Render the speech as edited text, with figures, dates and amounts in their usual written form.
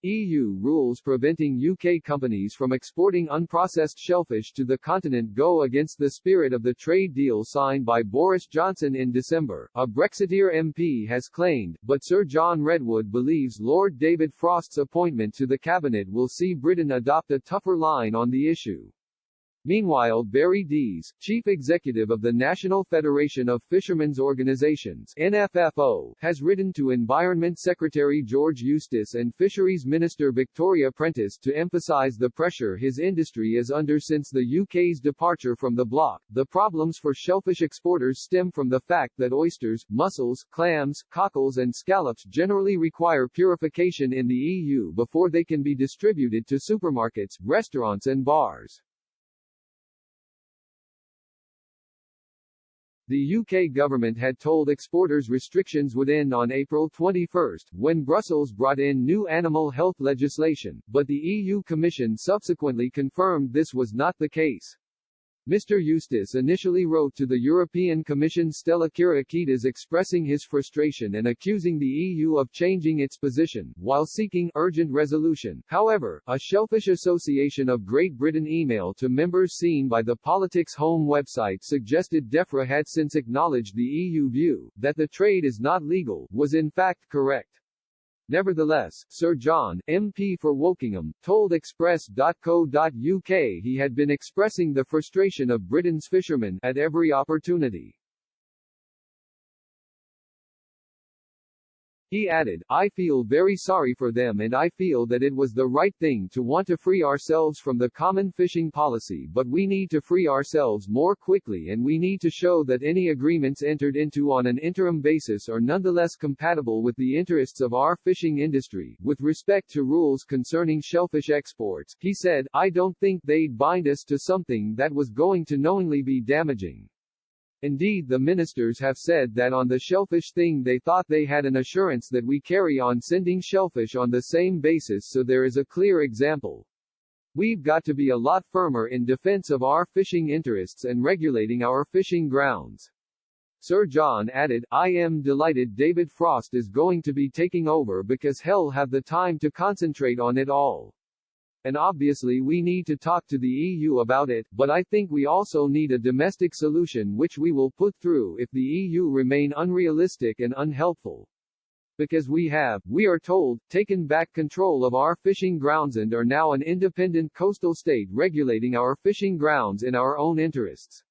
EU rules preventing UK companies from exporting unprocessed shellfish to the continent go against the spirit of the trade deal signed by Boris Johnson in December, a Brexiteer MP has claimed, but Sir John Redwood believes Lord David Frost's appointment to the cabinet will see Britain adopt a tougher line on the issue. Meanwhile, Barry Dees, chief executive of the National Federation of Fishermen's Organisations (NFFO), has written to Environment Secretary George Eustice and Fisheries Minister Victoria Prentice to emphasise the pressure his industry is under since the UK's departure from the bloc. The problems for shellfish exporters stem from the fact that oysters, mussels, clams, cockles and scallops generally require purification in the EU before they can be distributed to supermarkets, restaurants and bars. The UK government had told exporters restrictions would end on April 21, when Brussels brought in new animal health legislation, but the EU Commission subsequently confirmed this was not the case. Mr. Eustice initially wrote to the European Commission Stella Kyriakides expressing his frustration and accusing the EU of changing its position, while seeking urgent resolution. However, a Shellfish Association of Great Britain email to members seen by the Politics Home website suggested DEFRA had since acknowledged the EU view, that the trade is not legal, was in fact correct. Nevertheless, Sir John, MP for Wokingham, told Express.co.uk he had been expressing the frustration of Britain's fishermen at every opportunity. He added, "I feel very sorry for them and I feel that it was the right thing to want to free ourselves from the common fishing policy, but we need to free ourselves more quickly and we need to show that any agreements entered into on an interim basis are nonetheless compatible with the interests of our fishing industry. With respect to rules concerning shellfish exports," he said, "I don't think they'd bind us to something that was going to knowingly be damaging. Indeed, the ministers have said that on the shellfish thing they thought they had an assurance that we carry on sending shellfish on the same basis, so there is a clear example. We've got to be a lot firmer in defense of our fishing interests and regulating our fishing grounds." Sir John added, "I am delighted David Frost is going to be taking over because he'll have the time to concentrate on it all. And obviously we need to talk to the EU about it, but I think we also need a domestic solution which we will put through if the EU remain unrealistic and unhelpful. Because we are told, taken back control of our fishing grounds and are now an independent coastal state regulating our fishing grounds in our own interests."